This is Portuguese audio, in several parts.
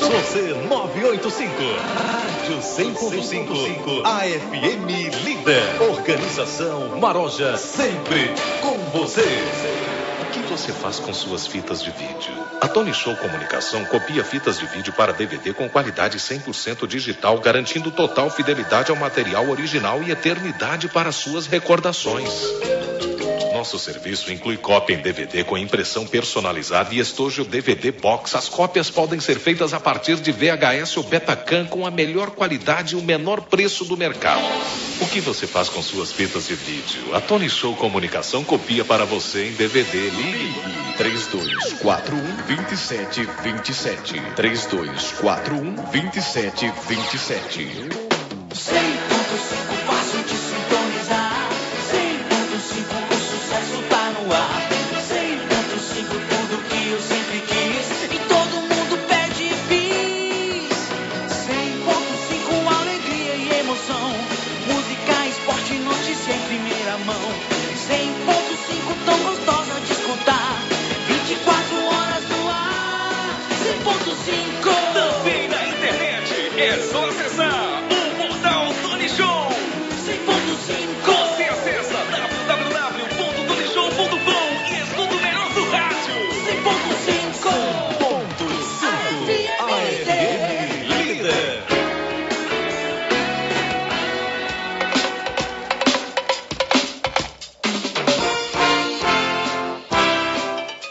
você 985. Rádio 100.5 AFM Líder. Organização Maroja, sempre com você. O que você faz com suas fitas de vídeo? A Tony Show Comunicação copia fitas de vídeo para DVD com qualidade 100% digital, garantindo total fidelidade ao material original e eternidade para suas recordações. Nosso serviço inclui cópia em DVD com impressão personalizada e estojo DVD Box. As cópias podem ser feitas a partir de VHS ou Betacam com a melhor qualidade e o menor preço do mercado. O que você faz com suas fitas de vídeo? A Tony Show Comunicação copia para você em DVD. Ligue 3241-2727. 3241-2727. 100.5 fácil de sintonizar. 100.5 o sucesso tá no ar. 100.5 tudo que eu sempre quis e todo mundo pede e fiz. 100.5 alegria e emoção. Música, esporte, notícia em primeira mão. 100.5 tão gostosa de escutar. 24 horas no ar. 100.5 também na internet. É só acessar o portal Tony Show. 100.5 Você acessa www.tonyshow.com e escuta o melhor do rádio. 100.5 AFM Líder.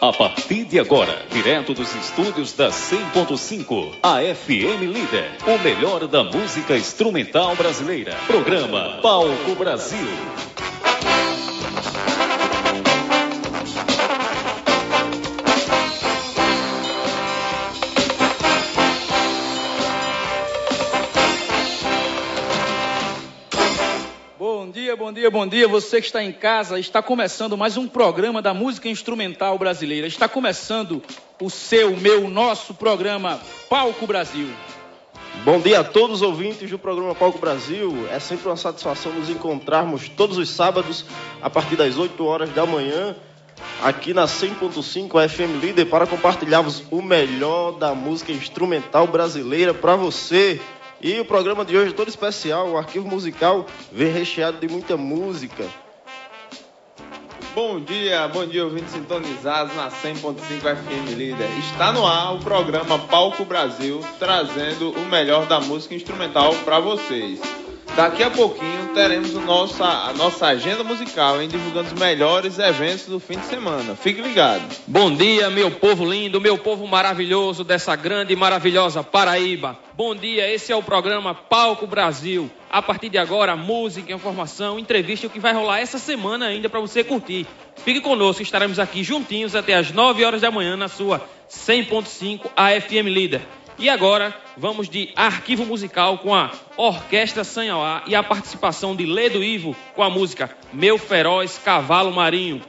A partir de agora, direto dos estúdios da 100.5, a FM Líder, o melhor da música instrumental brasileira. Programa Palco Brasil. Bom dia, você que está em casa. Está começando mais um programa da música instrumental brasileira. Está começando o seu, meu, nosso programa Palco Brasil. Bom dia a todos os ouvintes do programa Palco Brasil. É sempre uma satisfação nos encontrarmos todos os sábados a partir das 8 horas da manhã aqui na 100.5 FM Líder para compartilharmos o melhor da música instrumental brasileira para você. E o programa de hoje é todo especial, o arquivo musical vem recheado de muita música. Bom dia, ouvintes sintonizados na 100.5 FM Líder. Está no ar o programa Palco Brasil, trazendo o melhor da música instrumental para vocês. Daqui a pouquinho teremos a nossa agenda musical, divulgando os melhores eventos do fim de semana. Fique ligado. Bom dia, meu povo lindo, meu povo maravilhoso dessa grande e maravilhosa Paraíba. Bom dia, esse é o programa Palco Brasil. A partir de agora, música, informação, entrevista, o que vai rolar essa semana ainda para você curtir. Fique conosco, estaremos aqui juntinhos até as 9 horas da manhã na sua 100.5 AFM Líder. E agora, vamos de arquivo musical com a Orquestra Sanhauá e a participação de Ledo Ivo com a música Meu Feroz Cavalo Marinho.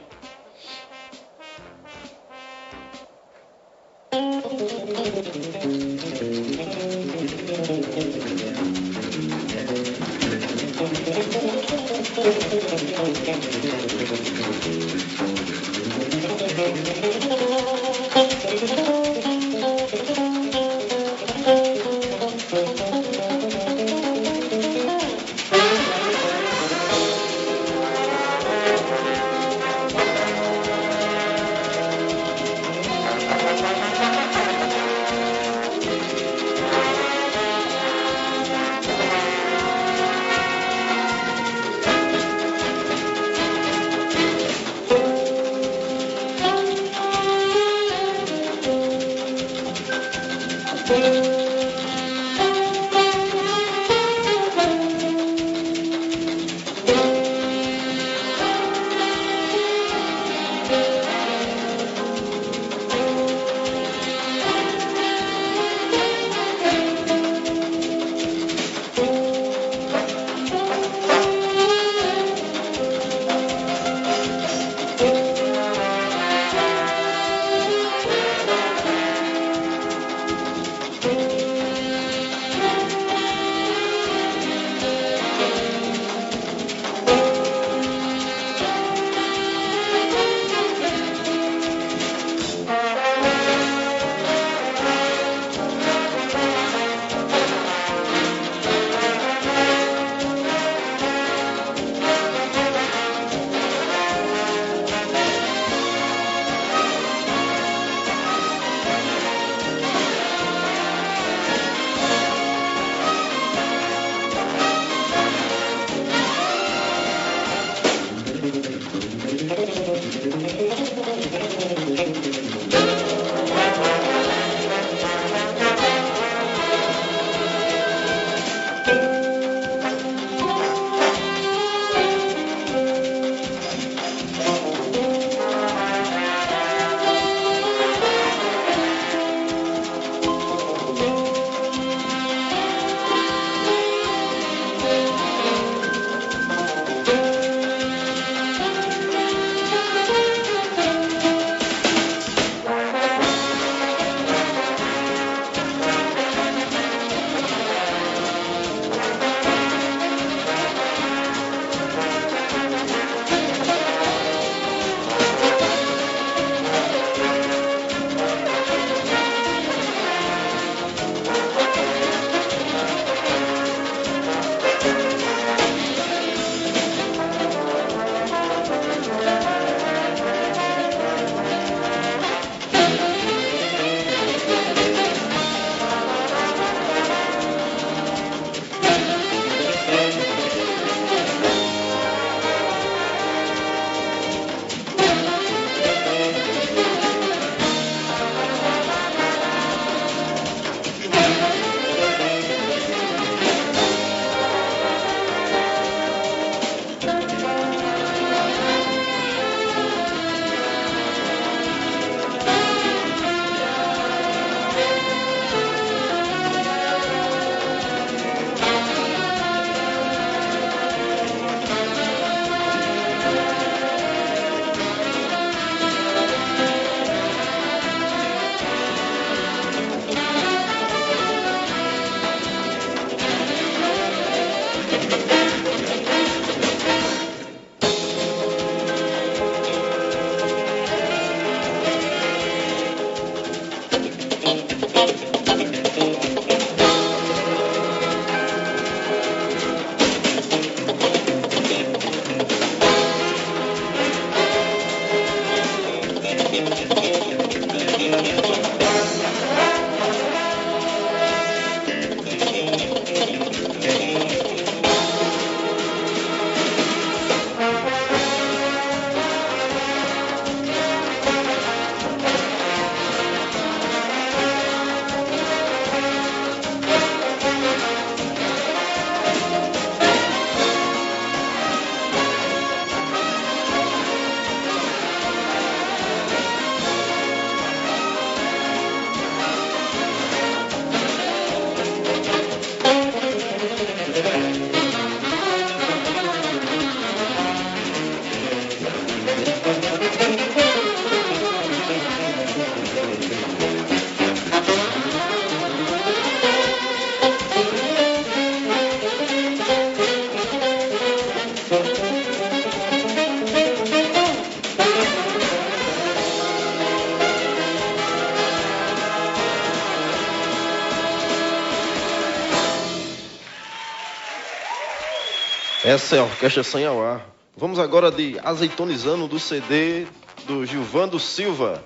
Essa é a Orquestra Sanhauá. Vamos agora de Azeitonizando do CD do Gilvando Silva.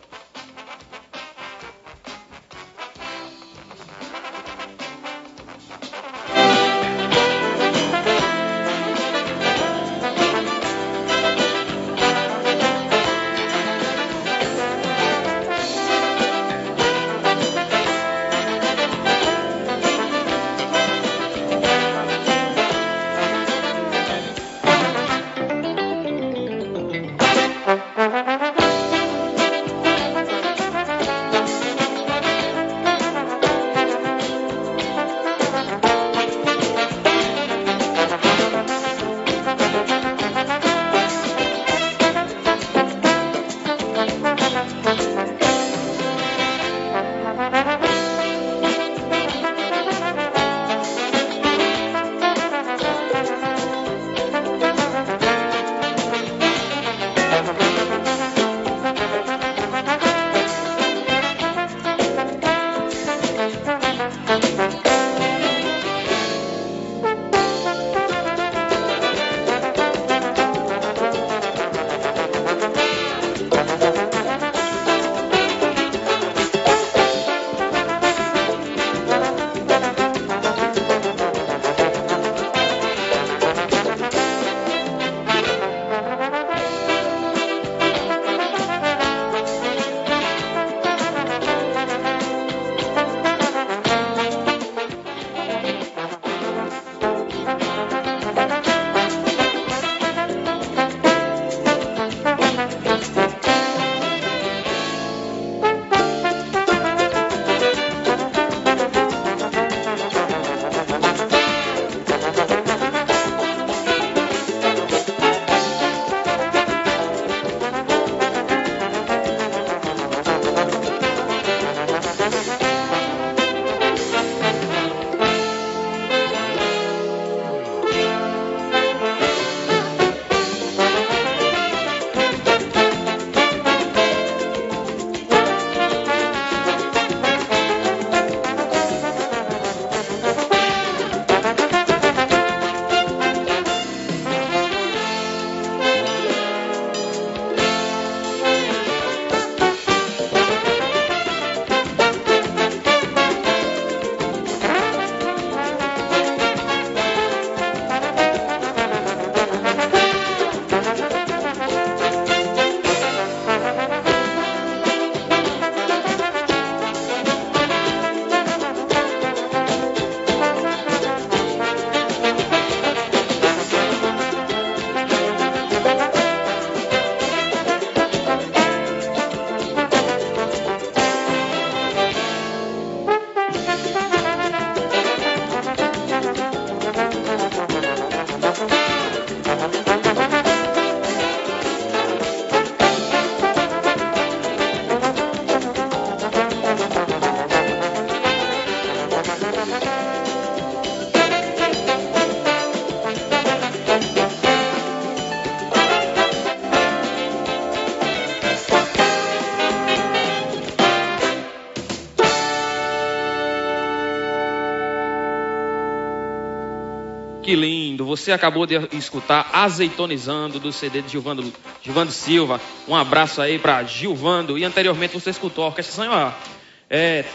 Que lindo! Você acabou de escutar Azeitonizando do CD de Gilvando Silva. Um abraço aí para Gilvando. E anteriormente você escutou a Orquestra Sanhauá.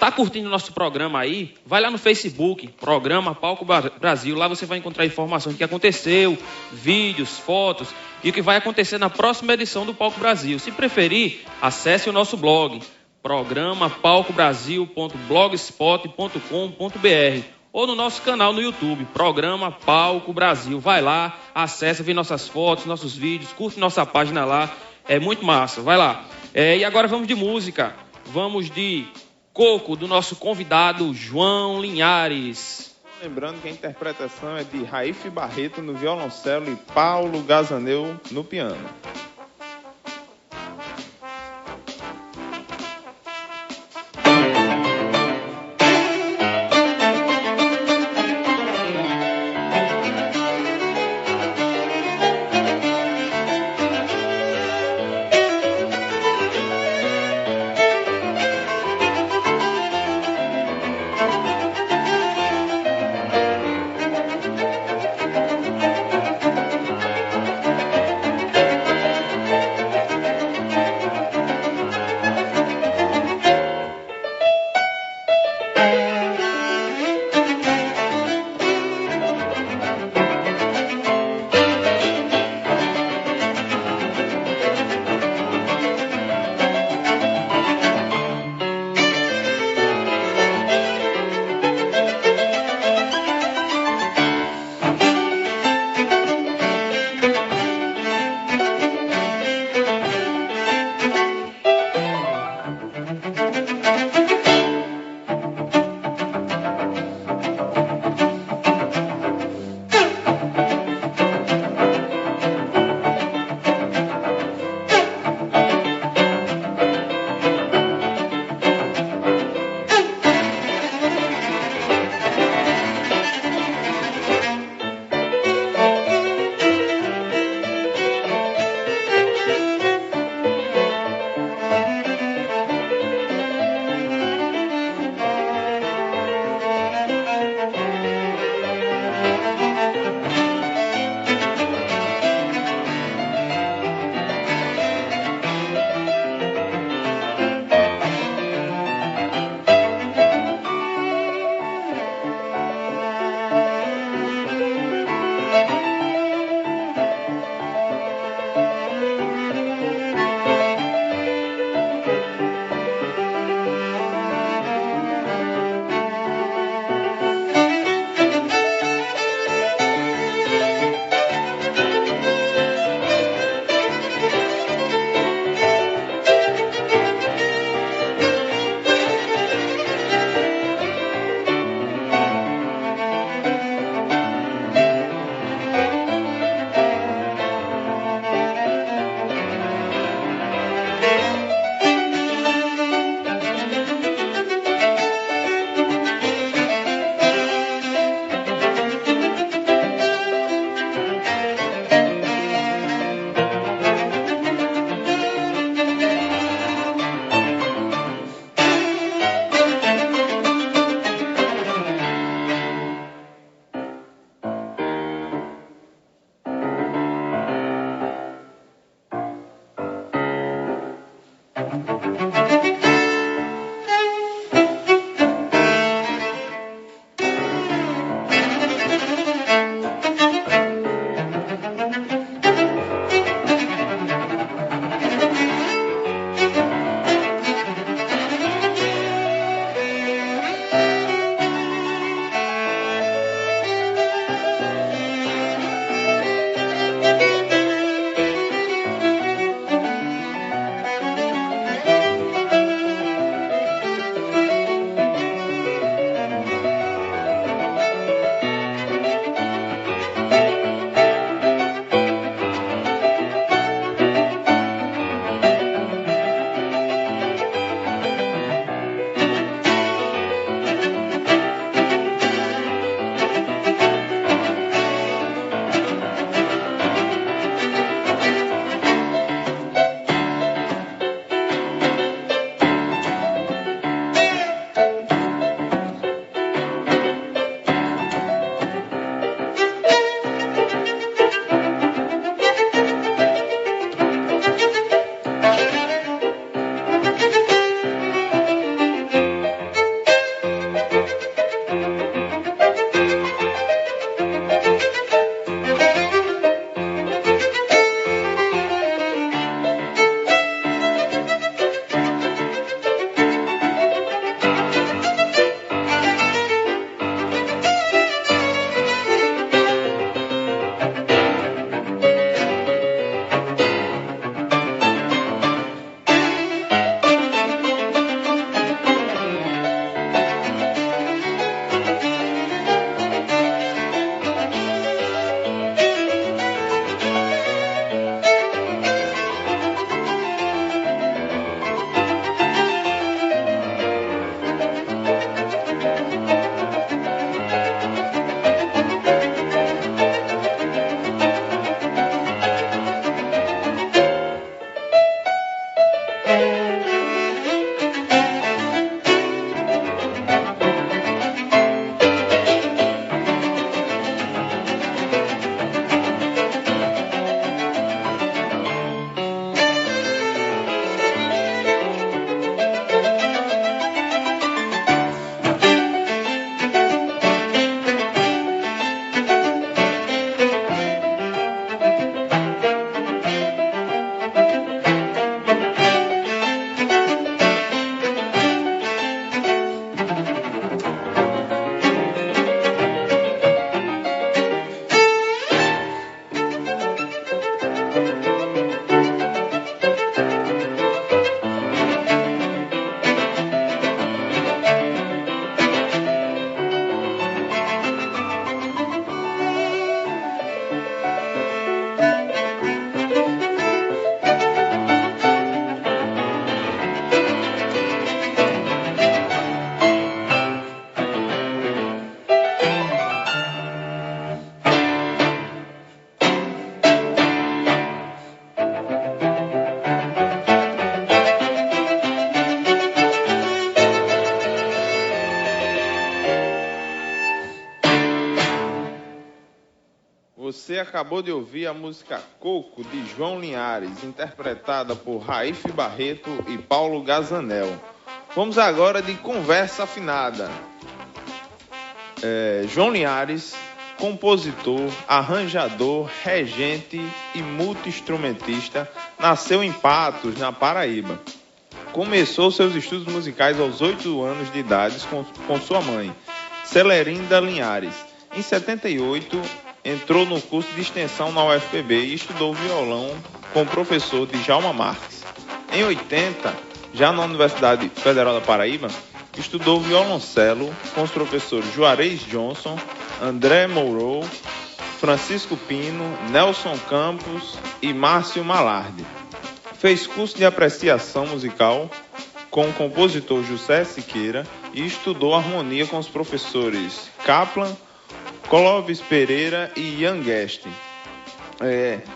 Tá curtindo o nosso programa aí? Vai lá no Facebook, Programa Palco Brasil. Lá você vai encontrar informações do que aconteceu, vídeos, fotos e o que vai acontecer na próxima edição do Palco Brasil. Se preferir, acesse o nosso blog, programapalcobrasil.blogspot.com.br ou no nosso canal no YouTube, Programa Palco Brasil. Vai lá, acessa, vê nossas fotos, nossos vídeos, curte nossa página lá. É muito massa, vai lá. E agora vamos de música. Vamos de Coco, do nosso convidado João Linhares. Lembrando que a interpretação é de Raif Barreto no violoncelo e Paulo Gazaneu no piano. Você acabou de ouvir a música Coco, de João Linhares, interpretada por Raif Barreto e Paulo Gazanel. Vamos agora de Conversa Afinada. João Linhares, compositor, arranjador, regente e multi-instrumentista, nasceu em Patos, na Paraíba. Começou seus estudos musicais aos 8 anos de idade com sua mãe, Celerinda Linhares. Em 78, entrou no curso de extensão na UFPB e estudou violão com o professor Djalma Marques. Em 80, já na Universidade Federal da Paraíba, estudou violoncelo com os professores Juarez Johnson, André Mourou, Francisco Pino, Nelson Campos e Márcio Malardi. Fez curso de apreciação musical com o compositor José Siqueira e estudou harmonia com os professores Kaplan, Clóvis Pereira e Ian Guest.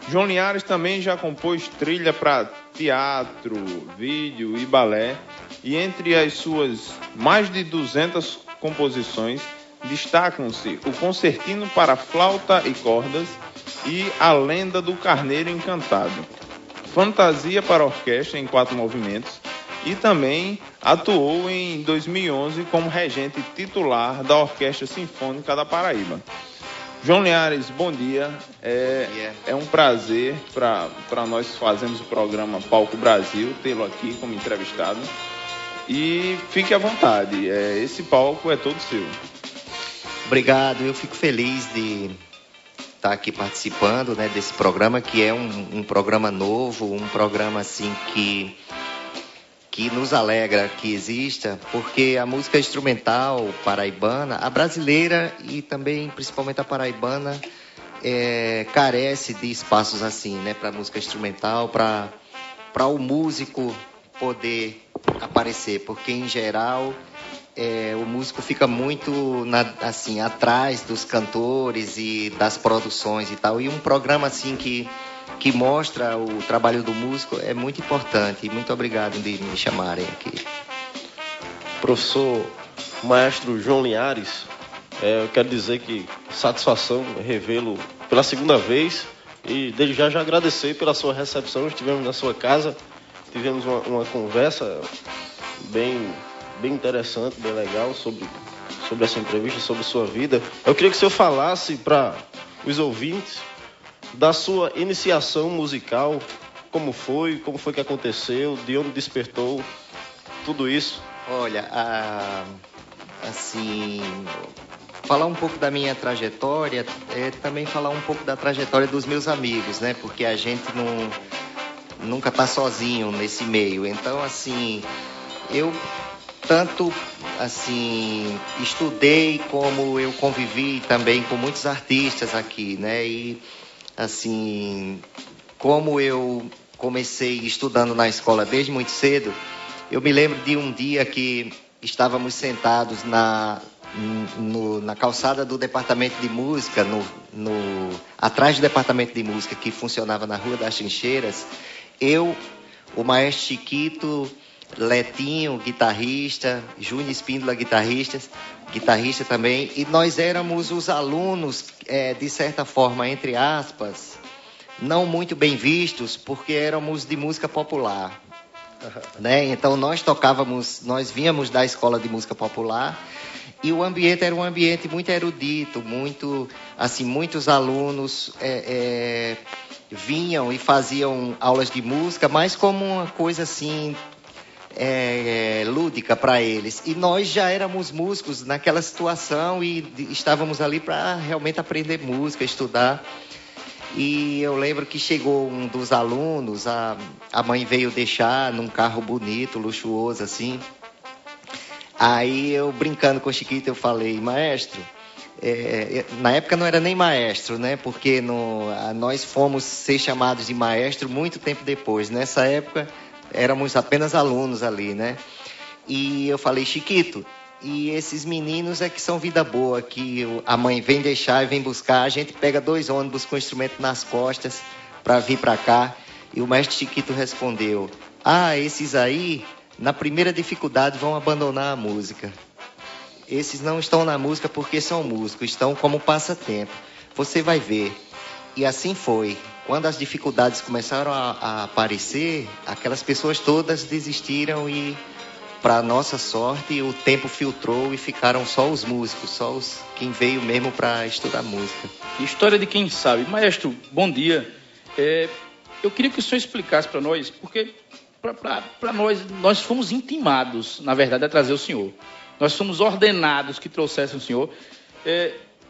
João Linhares também já compôs trilha para teatro, vídeo e balé, e entre as suas mais de 200 composições destacam-se o Concertino para Flauta e Cordas e A Lenda do Carneiro Encantado, Fantasia para Orquestra em 4 movimentos, e também atuou em 2011 como regente titular da Orquestra Sinfônica da Paraíba. João Linhares, bom dia. É um prazer para nós fazermos o programa Palco Brasil, tê-lo aqui como entrevistado. E fique à vontade, esse palco é todo seu. Obrigado, eu fico feliz de estar aqui participando, né, desse programa, que é um programa novo, um programa assim que nos alegra que exista, porque a música instrumental paraibana, a brasileira e também principalmente a paraibana, carece de espaços assim, né, para música instrumental, para o músico poder aparecer, porque em geral o músico fica muito assim atrás dos cantores e das produções e tal, e um programa assim que mostra o trabalho do músico é muito importante. Muito obrigado de me chamarem aqui. Professor maestro João Linhares, eu quero dizer que satisfação revê-lo pela segunda vez, e desde já agradecer pela sua recepção. Estivemos na sua casa, tivemos uma conversa bem interessante, bem legal sobre essa entrevista, sobre sua vida. Eu queria que o senhor falasse para os ouvintes da sua iniciação musical, como foi que aconteceu, de onde despertou tudo isso. Olha, assim, falar um pouco da minha trajetória é também falar um pouco da trajetória dos meus amigos, né? Porque a gente nunca tá sozinho nesse meio. Então, assim, eu tanto assim estudei como eu convivi também com muitos artistas aqui, né? E assim, como eu comecei estudando na escola desde muito cedo, eu me lembro de um dia que estávamos sentados na calçada do departamento de música, atrás do departamento de música que funcionava na Rua das Trincheiras, eu, o maestro Chiquito, Letinho, guitarrista, Júnior Espíndola, guitarrista também, e nós éramos os alunos, de certa forma, entre aspas, não muito bem vistos, porque éramos de música popular, né? Então nós vínhamos da escola de música popular, e o ambiente era um ambiente muito erudito, muito, assim, muitos alunos vinham e faziam aulas de música, mas como uma coisa assim, lúdica para eles. E nós já éramos músicos naquela situação e estávamos ali para realmente aprender música, estudar. E eu lembro que chegou um dos alunos, a mãe veio deixar num carro bonito, luxuoso assim. Aí eu, brincando com o Chiquito, eu falei: maestro, na época não era nem maestro, né? Porque nós fomos ser chamados de maestro muito tempo depois. Nessa época éramos apenas alunos ali, né? E eu falei: Chiquito, e esses meninos é que são vida boa, que a mãe vem deixar e vem buscar, a gente pega 2 ônibus com o instrumento nas costas para vir para cá. E o mestre Chiquito respondeu: esses aí, na primeira dificuldade, vão abandonar a música. Esses não estão na música porque são músicos, estão como passatempo. Você vai ver. E assim foi. Quando as dificuldades começaram a aparecer, aquelas pessoas todas desistiram e, para nossa sorte, o tempo filtrou e ficaram só os músicos, só quem veio mesmo para estudar música. História de quem sabe. Maestro, bom dia. Eu queria que o senhor explicasse para nós, porque para nós fomos intimados, na verdade, a trazer o senhor. Nós fomos ordenados que trouxessem o senhor.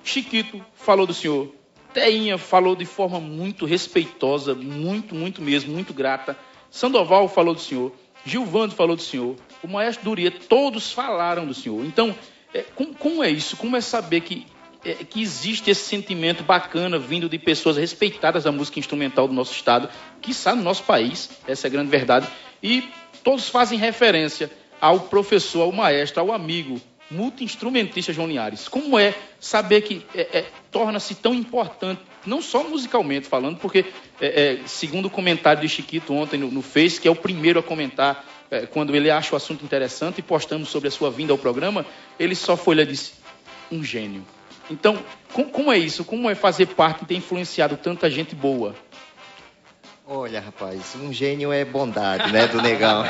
Chiquito falou do senhor. Teinha falou de forma muito respeitosa, muito mesmo, muito grata. Sandoval falou do senhor. Gilvando falou do senhor. O Maestro Duria, todos falaram do senhor. Então, como é isso? Como é saber que existe esse sentimento bacana vindo de pessoas respeitadas da música instrumental do nosso estado, quiçá no nosso país, essa é a grande verdade, e todos fazem referência ao professor, ao maestro, ao amigo, multi-instrumentista João Linhares. Como é saber que torna-se tão importante, não só musicalmente falando, porque, segundo o comentário de Chiquito ontem no Face, que é o primeiro a comentar quando ele acha o assunto interessante, e postamos sobre a sua vinda ao programa, ele só foi lá e disse, um gênio. Então, como é isso? Como é fazer parte e ter influenciado tanta gente boa? Olha, rapaz, um gênio é bondade, né, do Negão.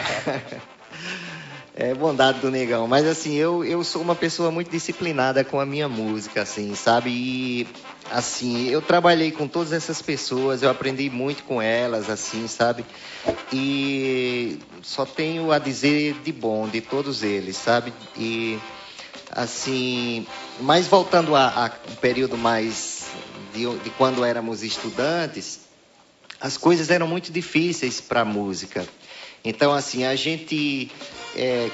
É bondade do Negão, mas assim, eu sou uma pessoa muito disciplinada com a minha música, assim, sabe? E, assim, eu trabalhei com todas essas pessoas, eu aprendi muito com elas, assim, sabe? E só tenho a dizer de bom de todos eles, sabe? E, assim, mas voltando a um período mais de quando éramos estudantes, as coisas eram muito difíceis para a música. Então, assim, a gente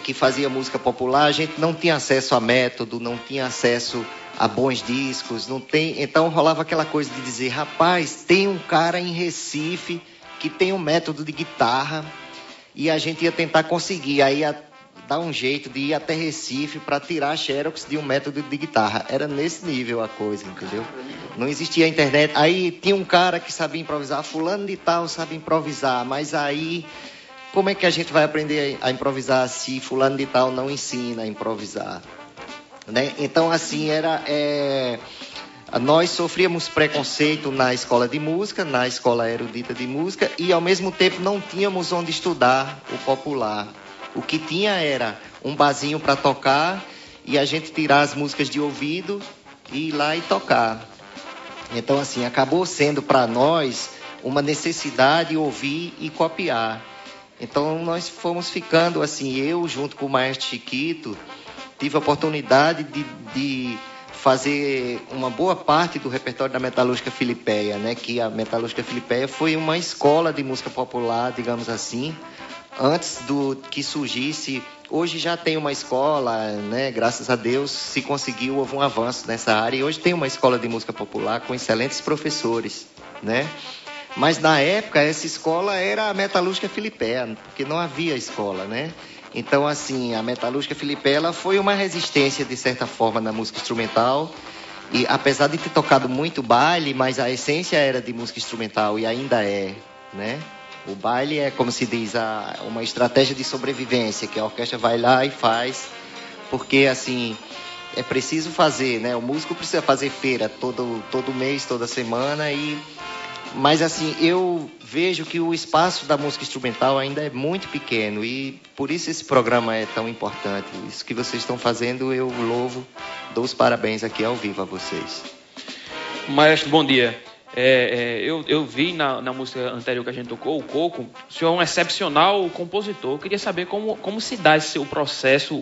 que fazia música popular, a gente não tinha acesso a método, não tinha acesso a bons discos, então rolava aquela coisa de dizer, rapaz, tem um cara em Recife que tem um método de guitarra e a gente ia tentar conseguir, aí ia dar um jeito de ir até Recife para tirar a xerox de um método de guitarra. Era nesse nível a coisa, entendeu? Não existia internet. Aí tinha um cara que sabia improvisar, fulano de tal sabe improvisar, mas aí como é que a gente vai aprender a improvisar se fulano de tal não ensina a improvisar? Né? Então, assim, nós sofríamos preconceito na escola de música, na escola erudita de música, e ao mesmo tempo não tínhamos onde estudar o popular. O que tinha era um barzinho para tocar e a gente tirar as músicas de ouvido e ir lá e tocar. Então, assim, acabou sendo para nós uma necessidade ouvir e copiar. Então, nós fomos ficando, assim, eu junto com o maestro Chiquito, tive a oportunidade de fazer uma boa parte do repertório da Metalúrgica Filipeia, né? Que a Metalúrgica Filipeia foi uma escola de música popular, digamos assim, antes do que surgisse. Hoje já tem uma escola, né? Graças a Deus se conseguiu, houve um avanço nessa área, e hoje tem uma escola de música popular com excelentes professores, né? Mas na época essa escola era a Metalúrgica Filipeia, porque não havia escola, né? Então, assim, a Metalúrgica Filipeia ela foi uma resistência, de certa forma, na música instrumental. E apesar de ter tocado muito baile, mas a essência era de música instrumental e ainda é, né? O baile é, como se diz, uma estratégia de sobrevivência, que a orquestra vai lá e faz, porque, assim, é preciso fazer, né? O músico precisa fazer feira todo mês, toda semana, mas, assim, eu vejo que o espaço da música instrumental ainda é muito pequeno e por isso esse programa é tão importante. Isso que vocês estão fazendo, eu louvo, dou os parabéns aqui ao vivo a vocês. Maestro, bom dia. Eu vi na música anterior que a gente tocou, o Coco, o senhor é um excepcional compositor. Eu queria saber como se dá o processo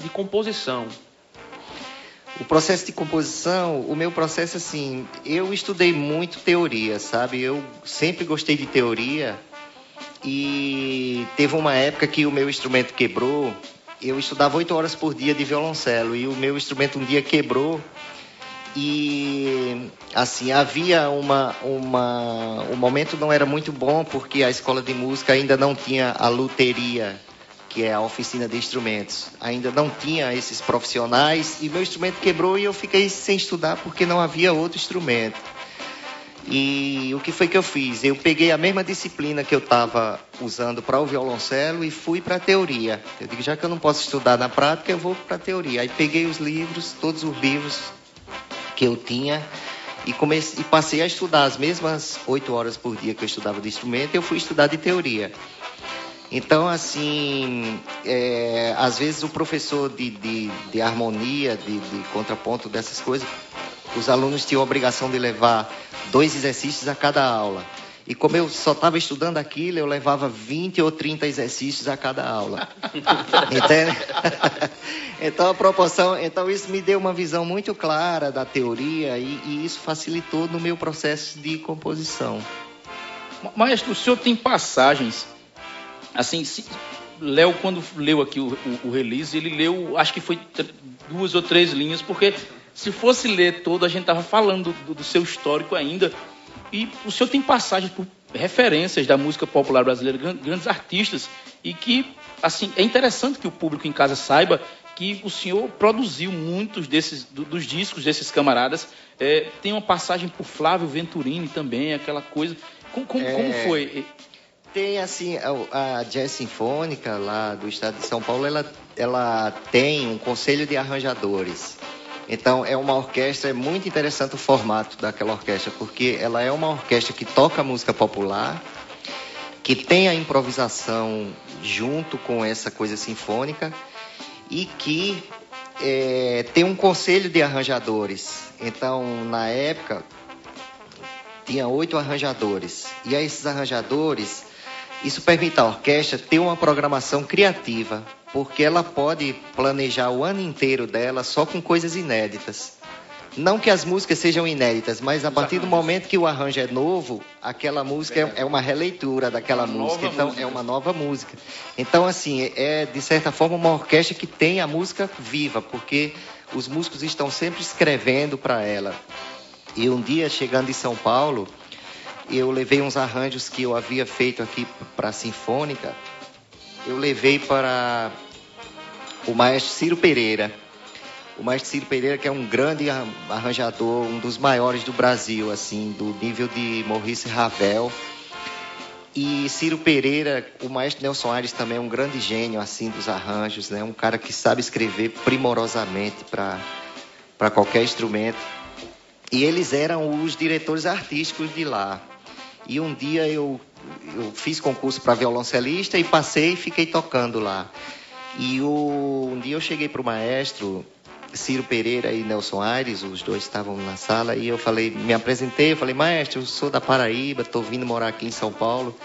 de composição. O processo de composição, o meu processo, assim, eu estudei muito teoria, sabe? Eu sempre gostei de teoria e teve uma época que o meu instrumento quebrou. Eu estudava 8 horas por dia de violoncelo e o meu instrumento um dia quebrou e, assim, havia o momento não era muito bom porque a escola de música ainda não tinha a luteria, que é a oficina de instrumentos. Ainda não tinha esses profissionais e meu instrumento quebrou e eu fiquei sem estudar porque não havia outro instrumento. E o que foi que eu fiz? Eu peguei a mesma disciplina que eu estava usando para o violoncelo e fui para a teoria. Eu digo, já que eu não posso estudar na prática, eu vou para a teoria. Aí peguei os livros, todos os livros que eu tinha e passei a estudar as mesmas 8 horas por dia que eu estudava de instrumento, eu fui estudar de teoria. Então, assim, às vezes o professor de harmonia, de contraponto, dessas coisas, os alunos tinham a obrigação de levar 2 exercícios a cada aula. E como eu só estava estudando aquilo, eu levava 20 ou 30 exercícios a cada aula. Entende? Então, a proporção, então isso me deu uma visão muito clara da teoria e isso facilitou no meu processo de composição. Maestro, o senhor tem passagens, assim, Léo, quando leu aqui o release, ele leu, acho que foi 2 ou 3 linhas, porque se fosse ler todo, a gente estava falando do seu histórico ainda. E o senhor tem passagens por referências da música popular brasileira, grandes artistas, e que, assim, é interessante que o público em casa saiba que o senhor produziu muitos dos discos desses camaradas. Tem uma passagem por Flávio Venturini também, aquela coisa. Como foi? Tem, assim, a Jazz Sinfônica lá do estado de São Paulo, ela tem um conselho de arranjadores. Então, é uma orquestra, é muito interessante o formato daquela orquestra, porque ela é uma orquestra que toca música popular, que tem a improvisação junto com essa coisa sinfônica e que tem um conselho de arranjadores. Então, na época, tinha 8 arranjadores. E a esses arranjadores, isso permite à orquestra ter uma programação criativa, porque ela pode planejar o ano inteiro dela só com coisas inéditas. Não que as músicas sejam inéditas, mas a partir do momento que o arranjo é novo, aquela música é uma releitura daquela música. Então, é uma nova música. Então, assim, de certa forma uma orquestra que tem a música viva, porque os músicos estão sempre escrevendo para ela. E um dia, chegando em São Paulo, eu levei uns arranjos que eu havia feito aqui para a Sinfônica. Eu levei para o maestro Ciro Pereira. O maestro Ciro Pereira, que é um grande arranjador, um dos maiores do Brasil, assim, do nível de Maurice Ravel. E Ciro Pereira, o maestro Nelson Aires também é um grande gênio, assim, dos arranjos, né? Um cara que sabe escrever primorosamente para qualquer instrumento. E eles eram os diretores artísticos de lá. E um dia eu fiz concurso para violoncelista e passei e fiquei tocando lá. E um dia eu cheguei para o maestro Ciro Pereira e Nelson Aires, os dois estavam na sala, e eu me apresentei, eu falei, maestro, eu sou da Paraíba, estou vindo morar aqui em São Paulo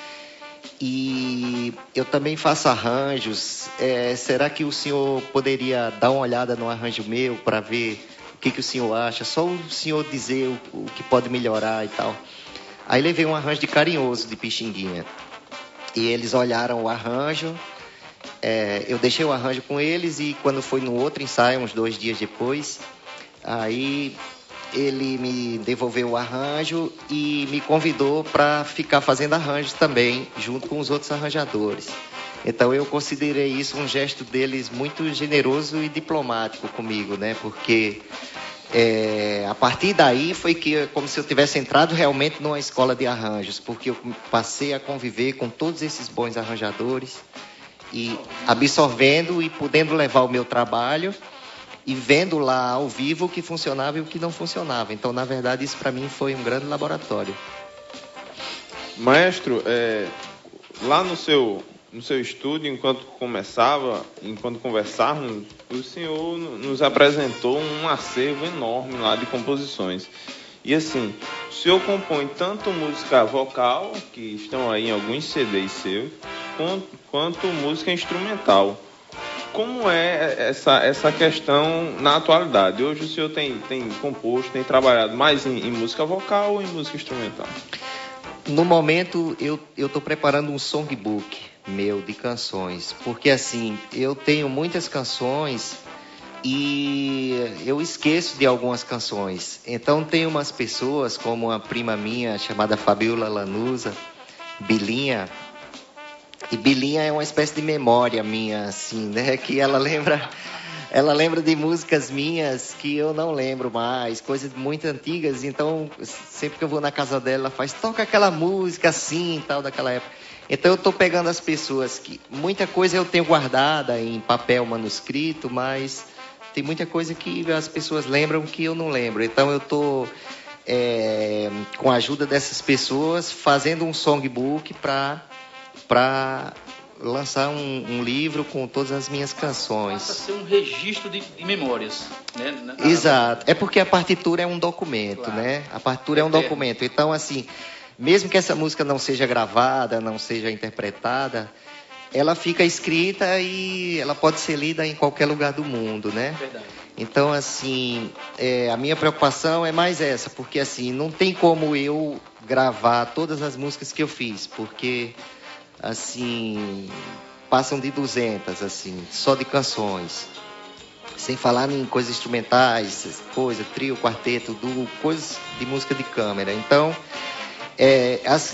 e eu também faço arranjos. Será que o senhor poderia dar uma olhada no arranjo meu para ver o que o senhor acha? Só o senhor dizer o que pode melhorar e tal. Aí levei um arranjo de Carinhoso, de Pixinguinha. E eles olharam o arranjo, eu deixei o arranjo com eles e quando foi no outro ensaio, uns 2 dias depois, aí ele me devolveu o arranjo e me convidou para ficar fazendo arranjos também, junto com os outros arranjadores. Então eu considerei isso um gesto deles muito generoso e diplomático comigo, né? Porque a partir daí foi como se eu tivesse entrado realmente numa escola de arranjos, porque eu passei a conviver com todos esses bons arranjadores e absorvendo e podendo levar o meu trabalho e vendo lá ao vivo o que funcionava e o que não funcionava. Então, na verdade, isso para mim foi um grande laboratório. Maestro, lá no seu estúdio, enquanto conversávamos, o senhor nos apresentou um acervo enorme lá de composições. E assim, o senhor compõe tanto música vocal, que estão aí em alguns CDs seus, quanto música instrumental. Como é essa questão na atualidade? Hoje o senhor tem composto, tem trabalhado mais em música vocal ou em música instrumental? No momento, eu estou preparando um songbook meu de canções, porque assim, eu tenho muitas canções e eu esqueço de algumas canções. Então tem umas pessoas, como uma prima minha chamada Fabiola Lanusa, Bilinha, e Bilinha é uma espécie de memória minha, assim, né, que ela lembra de músicas minhas que eu não lembro mais, coisas muito antigas. Então sempre que eu vou na casa dela, ela faz, toca aquela música assim, tal, daquela época. Então eu estou pegando as pessoas que... Muita coisa eu tenho guardada em papel manuscrito, mas tem muita coisa que as pessoas lembram que eu não lembro. Então eu estou com a ajuda dessas pessoas, fazendo um songbook para lançar um livro com todas as minhas canções. Passa a ser um registro de memórias, né? Exato. É porque a partitura é um documento, claro, né? A partitura é um documento. Então, assim, mesmo que essa música não seja gravada, não seja interpretada, ela fica escrita e ela pode ser lida em qualquer lugar do mundo, né? Verdade. Então, assim, a minha preocupação é mais essa, porque, assim, não tem como eu gravar todas as músicas que eu fiz, porque, assim, passam de 200, assim, só de canções. Sem falar em coisas instrumentais, trio, quarteto, duo, coisas de música de câmera. Então,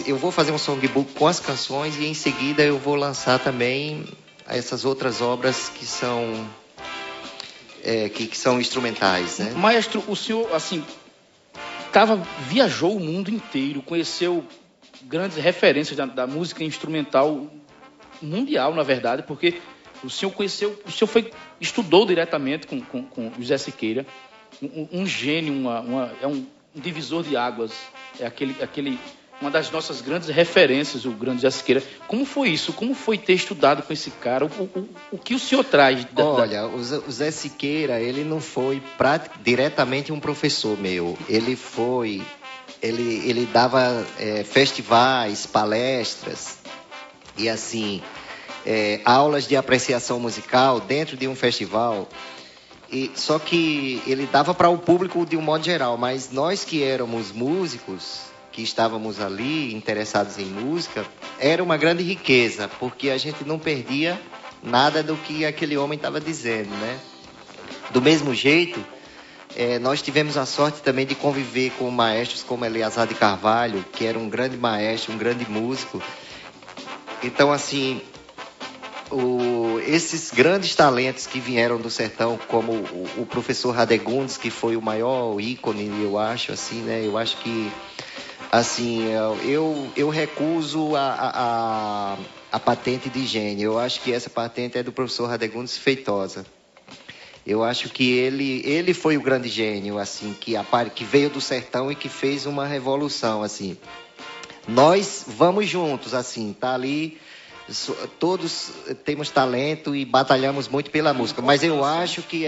eu vou fazer um songbook com as canções e, em seguida, eu vou lançar também essas outras obras que são... que são instrumentais, né? Maestro, o senhor, assim, viajou o mundo inteiro, conheceu grandes referências da música instrumental mundial, na verdade, porque o senhor estudou diretamente com José Siqueira, um gênio, um divisor de águas, uma das nossas grandes referências, o grande José Siqueira. Como foi isso? Como foi ter estudado com esse cara? O que o senhor traz? Olha, o José Siqueira, ele não foi diretamente um professor meu. Ele dava festivais, palestras e, assim, aulas de apreciação musical dentro de um festival. Só que ele dava para o público de um modo geral, mas nós que éramos músicos, que estávamos ali interessados em música, era uma grande riqueza, porque a gente não perdia nada do que aquele homem estava dizendo, né? Do mesmo jeito, nós tivemos a sorte também de conviver com maestros como Eleazar de Carvalho, que era um grande maestro, um grande músico. Então, assim, esses grandes talentos que vieram do sertão, como o professor Radegundes, que foi o maior ícone, eu acho, assim, né? Eu acho que, assim, eu recuso a patente de gênio. Eu acho que essa patente é do professor Radegundes Feitosa. Eu acho que ele foi o grande gênio, assim, que veio do sertão e que fez uma revolução, assim. Nós vamos juntos, assim, tá ali, todos temos talento e batalhamos muito pela música, mas eu acho que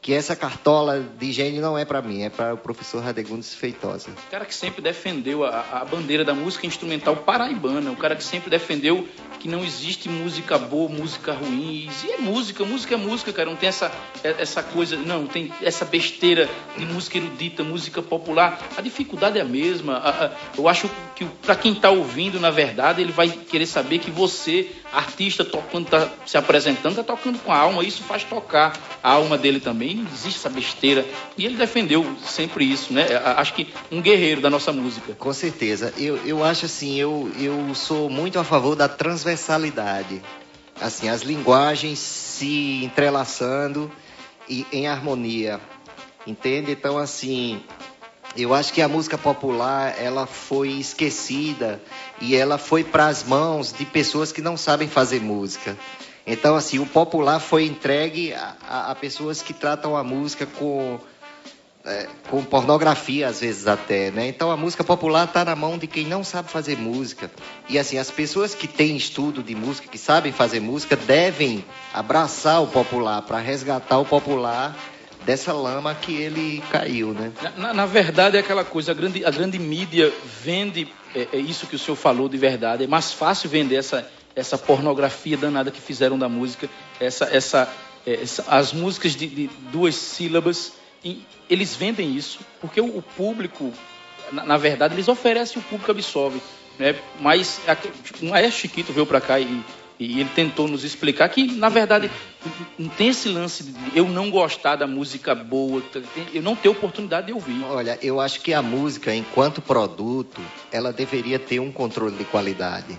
essa cartola de gênio não é para mim, é para o professor Radegundes Feitosa. O cara que sempre defendeu a bandeira da música instrumental paraibana, o cara que sempre defendeu que não existe música boa, música ruim. E é música é música, cara. Não tem essa coisa, não, tem essa besteira de música erudita, música popular. A dificuldade é a mesma. Eu acho que para quem está ouvindo, na verdade, ele vai querer saber que você, artista, quando está se apresentando, está tocando com a alma. Isso faz tocar a alma dele também. Não existe essa besteira. E ele defendeu sempre isso, né? Acho que um guerreiro da nossa música. Com certeza. Eu acho assim, eu sou muito a favor da transversalidade. Assim, as linguagens se entrelaçando e em harmonia. Entende? Então, assim, eu acho que a música popular, ela foi esquecida e ela foi para as mãos de pessoas que não sabem fazer música. Então, assim, o popular foi entregue a pessoas que tratam a música com pornografia, às vezes até, né? Então, a música popular está na mão de quem não sabe fazer música. E, assim, as pessoas que têm estudo de música, que sabem fazer música, devem abraçar o popular, para resgatar o popular dessa lama que ele caiu, né? Na verdade, é aquela coisa, a grande mídia vende isso que o senhor falou de verdade. É mais fácil vender essa pornografia danada que fizeram da música, as músicas de 2 sílabas, eles vendem isso, porque o público, na verdade, eles oferecem, o público absorve, né? Mas o Maestro Chiquito veio para cá e ele tentou nos explicar que, na verdade, não tem esse lance de eu não gostar da música boa, eu não ter oportunidade de ouvir. Olha, eu acho que a música, enquanto produto, ela deveria ter um controle de qualidade.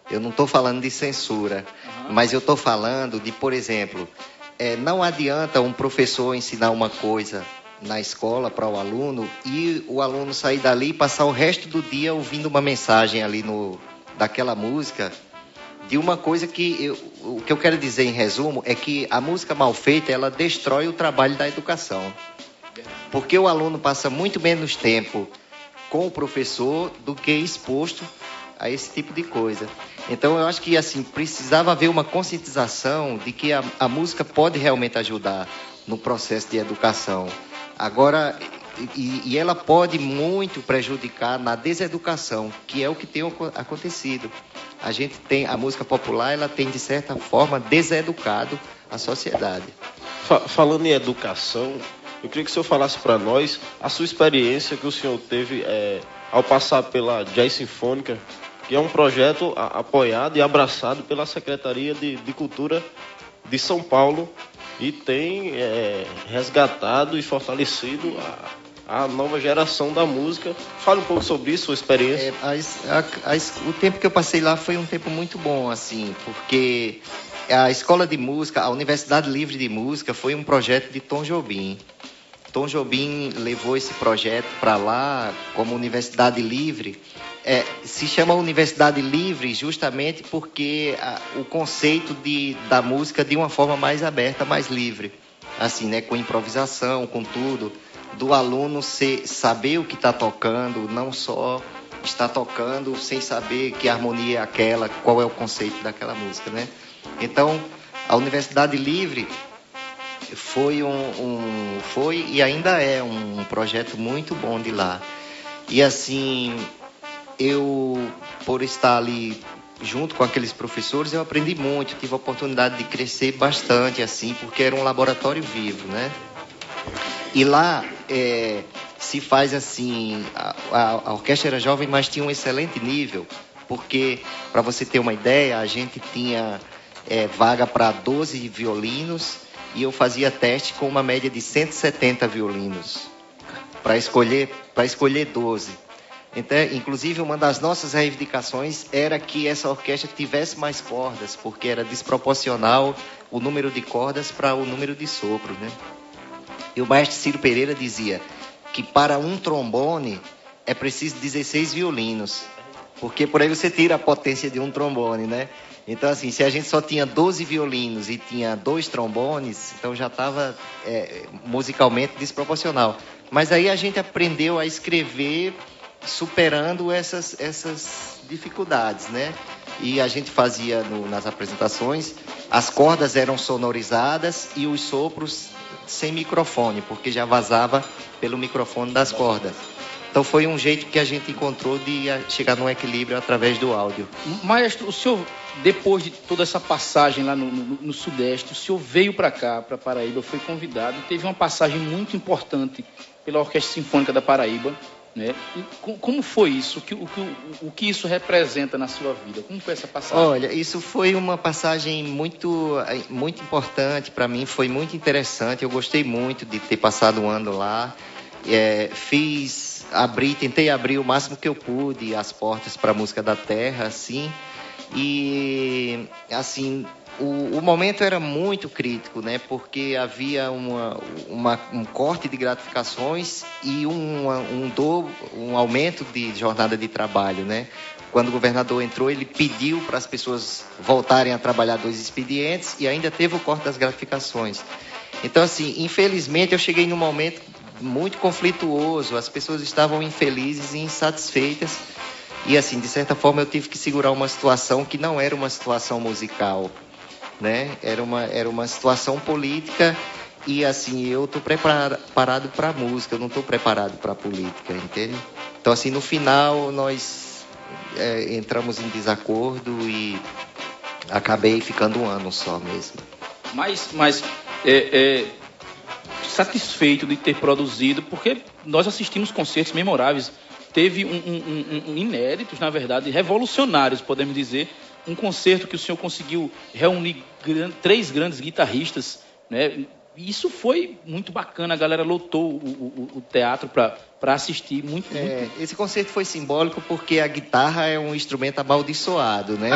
Eu não estou falando de censura, mas eu estou falando de, por exemplo, não adianta um professor ensinar uma coisa na escola para o aluno e o aluno sair dali e passar o resto do dia ouvindo uma mensagem ali daquela música, de uma coisa que o que eu quero dizer em resumo é que a música mal feita, ela destrói o trabalho da educação. Porque o aluno passa muito menos tempo com o professor do que exposto a esse tipo de coisa. Então, eu acho que assim precisava haver uma conscientização de que a música pode realmente ajudar no processo de educação. Agora, e ela pode muito prejudicar na deseducação, que é o que tem acontecido. A música popular, ela tem, de certa forma, deseducado a sociedade. Falando em educação, eu queria que o senhor falasse para nós a sua experiência que o senhor teve ao passar pela Jazz Sinfônica, que é um projeto apoiado e abraçado pela Secretaria de Cultura de São Paulo e tem resgatado e fortalecido a nova geração da música. Fale um pouco sobre isso, sua experiência. O tempo que eu passei lá foi um tempo muito bom, assim, porque a Escola de Música, a Universidade Livre de Música, foi um projeto de Tom Jobim. Tom Jobim levou esse projeto para lá como Universidade Livre. Se chama Universidade Livre justamente porque o conceito da música de uma forma mais aberta, mais livre, assim, né, com improvisação, com tudo, do aluno saber o que está tocando, não só estar tocando sem saber que harmonia é aquela, qual é o conceito daquela música, né? Então, a Universidade Livre foi e ainda é um projeto muito bom de lá. E assim, por estar ali junto com aqueles professores, eu aprendi muito, tive a oportunidade de crescer bastante, assim, porque era um laboratório vivo, né? E lá se faz assim, a orquestra era jovem, mas tinha um excelente nível, porque, para você ter uma ideia, a gente tinha vaga para 12 violinos e eu fazia teste com uma média de 170 violinos para escolher 12. Então, inclusive, uma das nossas reivindicações era que essa orquestra tivesse mais cordas, porque era desproporcional o número de cordas para o número de sopro, né? E o maestro Ciro Pereira dizia que para um trombone é preciso 16 violinos, porque por aí você tira a potência de um trombone, né? Então, assim, se a gente só tinha 12 violinos e tinha 2 trombones, então já estava musicalmente desproporcional. Mas aí a gente aprendeu a escrever superando essas dificuldades, né? E a gente fazia nas apresentações, as cordas eram sonorizadas e os sopros sem microfone, porque já vazava pelo microfone das cordas. Então foi um jeito que a gente encontrou de chegar num equilíbrio através do áudio. Maestro, o senhor, depois de toda essa passagem lá no Sudeste, o senhor veio para cá, para Paraíba, foi convidado, teve uma passagem muito importante pela Orquestra Sinfônica da Paraíba, né? E como foi isso? O que isso representa na sua vida? Como foi essa passagem? Olha, isso foi uma passagem muito, muito importante para mim, foi muito interessante. Eu gostei muito de ter passado um ano lá. Tentei abrir o máximo que eu pude as portas para a música da terra, assim. E, assim, o momento era muito crítico, né? Porque havia um corte de gratificações e um aumento de jornada de trabalho, né? Quando o governador entrou, ele pediu para as pessoas voltarem a trabalhar 2 expedientes e ainda teve o corte das gratificações. Então, assim, infelizmente, eu cheguei num momento muito conflituoso, as pessoas estavam infelizes e insatisfeitas. E, assim, de certa forma, eu tive que segurar uma situação que não era uma situação musical, né? Era uma situação política e, assim, eu estou preparado para a música, eu não estou preparado para a política, entende? Então, assim, no final, nós entramos em desacordo e acabei ficando um ano só mesmo. Mas satisfeito de ter produzido, porque nós assistimos concertos memoráveis. Teve inéditos, na verdade, revolucionários, podemos dizer, um concerto que o senhor conseguiu reunir 3 grandes guitarristas, né? Isso foi muito bacana, a galera lotou o teatro para assistir. Muito. Esse concerto foi simbólico porque a guitarra é um instrumento amaldiçoado, né?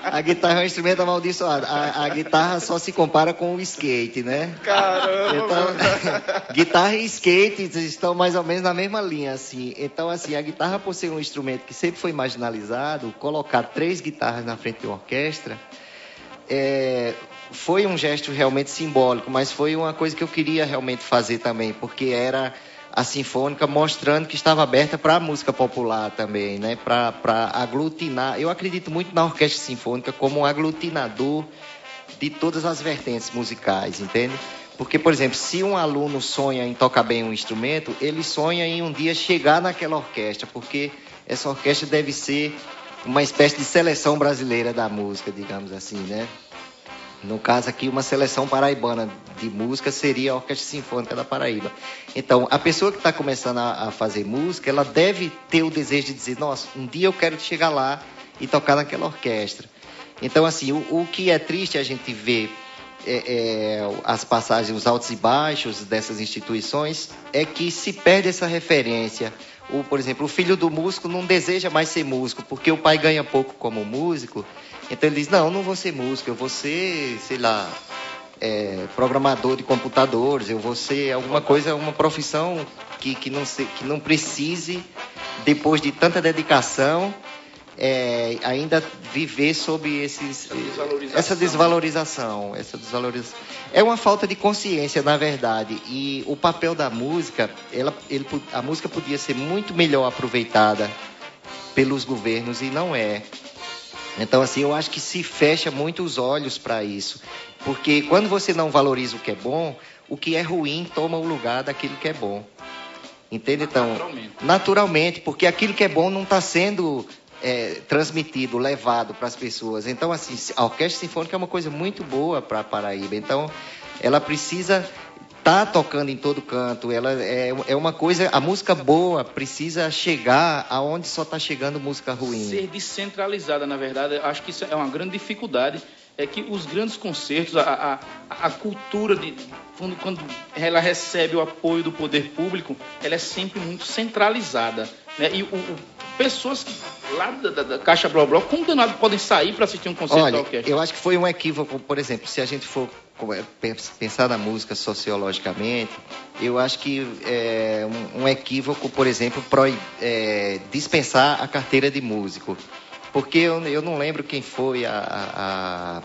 A guitarra é um instrumento amaldiçoado. A guitarra só se compara com o skate, né? Caramba! Então, guitarra e skate estão mais ou menos na mesma linha, assim. Então, assim, a guitarra, por ser um instrumento que sempre foi marginalizado, colocar 3 guitarras na frente de uma orquestra foi um gesto realmente simbólico, mas foi uma coisa que eu queria realmente fazer também, porque era a Sinfônica mostrando que estava aberta para a música popular também, né? Para aglutinar. Eu acredito muito na Orquestra Sinfônica como um aglutinador de todas as vertentes musicais, entende? Porque, por exemplo, se um aluno sonha em tocar bem um instrumento, ele sonha em um dia chegar naquela orquestra, porque essa orquestra deve ser uma espécie de seleção brasileira da música, digamos assim, né? No caso aqui, uma seleção paraibana de música seria a Orquestra Sinfônica da Paraíba. Então, a pessoa que está começando a fazer música, ela deve ter o desejo de dizer, nossa, um dia eu quero chegar lá e tocar naquela orquestra. Então, assim, o que é triste a gente ver as passagens, os altos e baixos dessas instituições, é que se perde essa referência. Por exemplo, o filho do músico não deseja mais ser músico, porque o pai ganha pouco como músico. Então ele diz, não vou ser músico, eu vou ser, sei lá, programador de computadores, eu vou ser alguma coisa, uma profissão que não precise, depois de tanta dedicação, ainda viver sob essa desvalorização. É uma falta de consciência, na verdade, e o papel da música, a música podia ser muito melhor aproveitada pelos governos e não é. Então, assim, eu acho que se fecha muito os olhos para isso. Porque quando você não valoriza o que é bom, o que é ruim toma o lugar daquilo que é bom. Entende? Então, naturalmente, porque aquilo que é bom não está sendo transmitido, levado para as pessoas. Então, assim, a Orquestra Sinfônica é uma coisa muito boa para a Paraíba. Então, ela precisa estar tocando em todo canto. Ela é uma coisa, a música boa precisa chegar aonde só está chegando música ruim. Ser descentralizada, na verdade, acho que isso é uma grande dificuldade. É que os grandes concertos, a cultura quando ela recebe o apoio do poder público, ela é sempre muito centralizada, né? E pessoas lá da Caixa Blá Blá, como danado podem sair para assistir um concerto da orquestra? Eu acho que foi um equívoco, por exemplo, se a gente for pensar na música sociologicamente, eu acho que é um equívoco, por exemplo, dispensar a carteira de músico. Porque eu não lembro quem foi a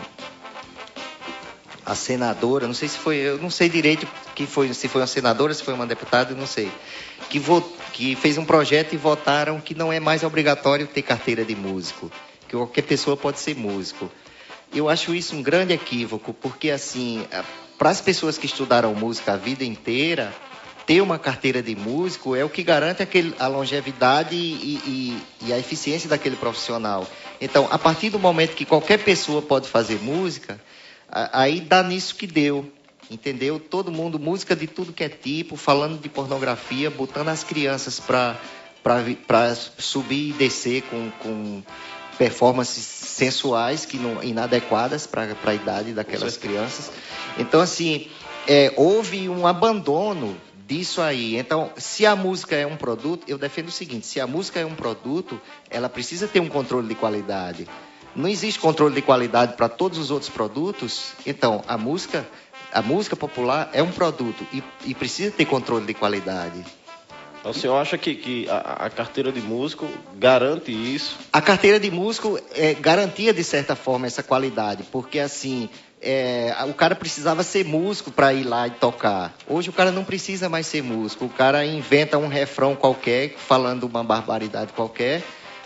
senadora, não sei se foi, eu não sei direito quem foi, se foi uma senadora, se foi uma deputada, eu não sei, que fez um projeto e votaram que não é mais obrigatório ter carteira de músico, que qualquer pessoa pode ser músico. Eu acho isso um grande equívoco, porque assim, para as pessoas que estudaram música a vida inteira, ter uma carteira de músico é o que garante a longevidade e a eficiência daquele profissional. Então, a partir do momento que qualquer pessoa pode fazer música, aí dá nisso que deu, entendeu? Todo mundo, música de tudo que é tipo, falando de pornografia, botando as crianças para subir e descer com performances sensuais inadequadas para a idade daquelas crianças. Então, assim, houve um abandono disso aí. Então, se a música é um produto, eu defendo o seguinte, se a música é um produto, ela precisa ter um controle de qualidade. Não existe controle de qualidade para todos os outros produtos, então a música popular é um produto e precisa ter controle de qualidade. Então, o senhor acha que a carteira de músico garante isso? A carteira de músico garantia, de certa forma, essa qualidade, porque assim, o cara precisava ser músico para ir lá e tocar. Hoje o cara não precisa mais ser músico, o cara inventa um refrão qualquer, falando uma barbaridade qualquer,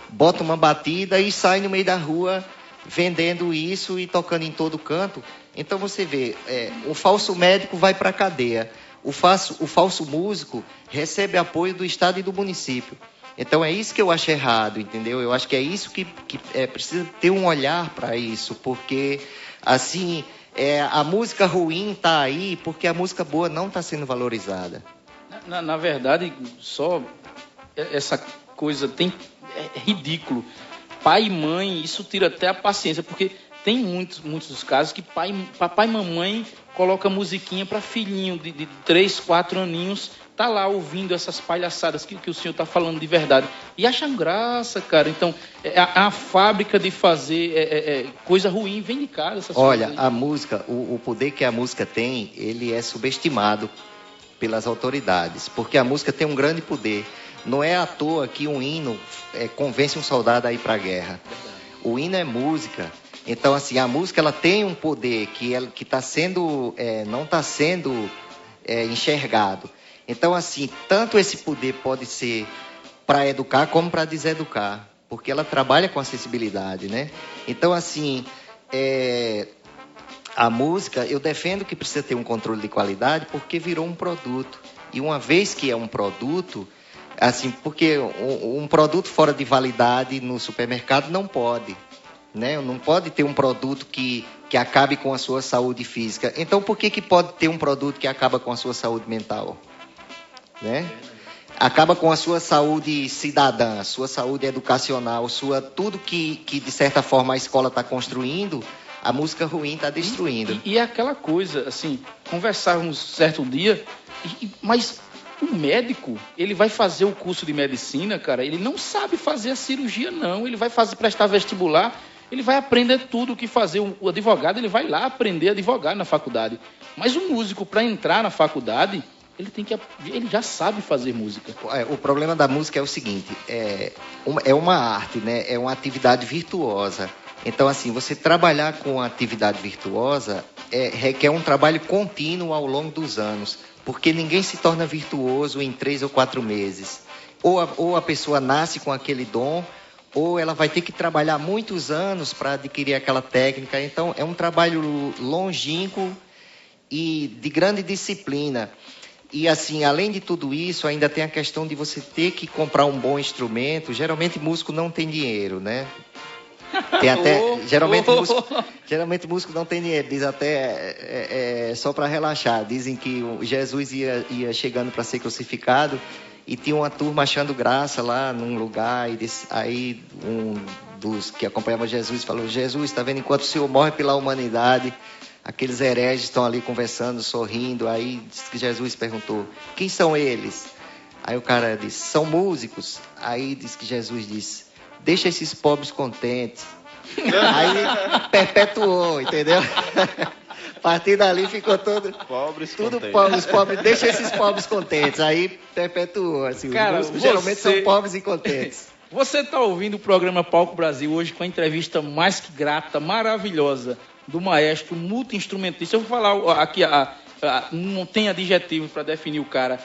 bota uma batida e sai no meio da rua vendendo isso e tocando em todo canto. Então você vê, o falso médico vai para a cadeia. O falso músico recebe apoio do Estado e do município. Então é isso que eu acho errado, entendeu? Eu acho que é isso que precisa ter um olhar para isso, porque assim, a música ruim está aí porque a música boa não está sendo valorizada. Na verdade, só essa coisa é ridículo. Pai e mãe, isso tira até a paciência, porque tem muitos dos casos que papai e mamãe coloca musiquinha para filhinho de 3, 4 aninhos, tá lá ouvindo essas palhaçadas que o senhor tá falando de verdade. E acham graça, cara. Então, a fábrica de fazer coisa ruim vem de casa. Essas Olha, a música, o poder que a música tem, ele é subestimado pelas autoridades, porque a música tem um grande poder. Não é à toa que um hino convence um soldado a ir para a guerra. O hino é música. Então, assim, a música ela tem um poder que está sendo, não está sendo enxergado. Então, assim, tanto esse poder pode ser para educar como para deseducar, porque ela trabalha com acessibilidade, né? Então, assim, a música, eu defendo que precisa ter um controle de qualidade porque virou um produto. E uma vez que é um produto, assim, porque um produto fora de validade no supermercado não pode. Né? Não pode ter um produto que acabe com a sua saúde física. Então, por que pode ter um produto que acaba com a sua saúde mental? Né? Acaba com a sua saúde cidadã, sua saúde educacional, tudo que de certa forma a escola está construindo, a música ruim está destruindo. E é aquela coisa, assim, conversávamos certo dia, mas o médico, ele vai fazer o curso de medicina, cara, ele não sabe fazer a cirurgia, não. Ele vai prestar vestibular, ele vai aprender tudo o que fazer. O advogado, ele vai lá aprender a advogar na faculdade. Mas o músico, para entrar na faculdade, ele já sabe fazer música. O problema da música é o seguinte, é uma arte, né? É uma atividade virtuosa. Então, assim, você trabalhar com atividade virtuosa requer um trabalho contínuo ao longo dos anos, porque ninguém se torna virtuoso em 3 ou 4 meses. Ou a pessoa nasce com aquele dom, ou ela vai ter que trabalhar muitos anos para adquirir aquela técnica. Então, é um trabalho longínquo e de grande disciplina. E, assim, além de tudo isso, ainda tem a questão de você ter que comprar um bom instrumento. Geralmente, músico não tem dinheiro, né? Tem até, geralmente músico não tem dinheiro, diz até só para relaxar. Dizem que Jesus ia chegando para ser crucificado e tinha uma turma achando graça lá num lugar, e aí um dos que acompanhava Jesus falou: Jesus, está vendo, enquanto o Senhor morre pela humanidade, aqueles hereges estão ali conversando, sorrindo. Aí disse que Jesus perguntou: quem são eles? Aí o cara disse: são músicos. Aí disse que Jesus disse: deixa esses pobres contentes. Aí perpetuou, entendeu? A partir dali ficou tudo pobres, deixa esses pobres contentes. Aí perpetuou, assim, cara, os músicos geralmente são pobres e contentes. Você está ouvindo o programa Palco Brasil hoje com a entrevista mais que grata, maravilhosa, do maestro multi-instrumentista. Eu vou falar aqui, não tem adjetivo para definir o cara.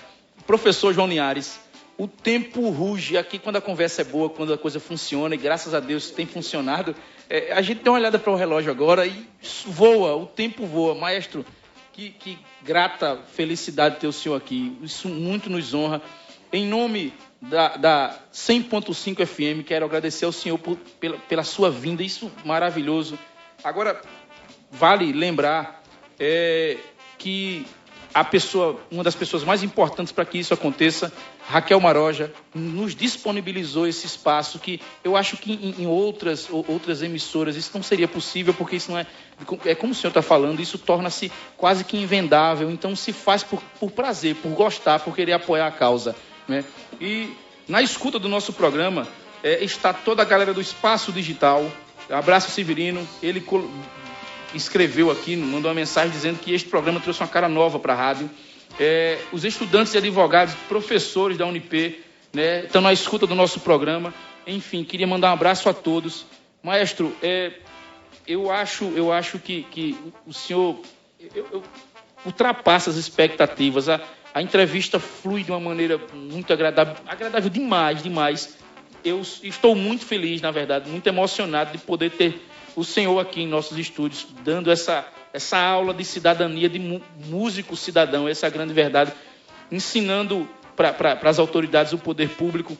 Professor João Linhares. O tempo ruge aqui quando a conversa é boa, quando a coisa funciona, e graças a Deus tem funcionado. A gente dá uma olhada para o relógio agora e voa, o tempo voa. Maestro, que grata felicidade ter o senhor aqui. Isso muito nos honra. Em nome da 100.5 FM, quero agradecer ao senhor pela sua vinda, isso maravilhoso. Agora, vale lembrar que uma das pessoas mais importantes para que isso aconteça, Raquel Maroja, nos disponibilizou esse espaço que eu acho que em outras emissoras isso não seria possível, porque isso não é como o senhor está falando, isso torna-se quase que invendável. Então se faz por prazer, por gostar, por querer apoiar a causa, né? E na escuta do nosso programa está toda a galera do Espaço Digital. Abraço Severino, ele escreveu aqui, mandou uma mensagem dizendo que este programa trouxe uma cara nova para a rádio. Os estudantes e advogados, professores da Unip, né, estão na escuta do nosso programa. Enfim, queria mandar um abraço a todos. Maestro, eu acho que o senhor ultrapassa as expectativas. A entrevista flui de uma maneira muito agradável demais. Eu estou muito feliz, na verdade, muito emocionado de poder ter o senhor aqui em nossos estúdios, dando essa aula de cidadania, de músico cidadão, essa é a grande verdade, ensinando para as autoridades, o poder público,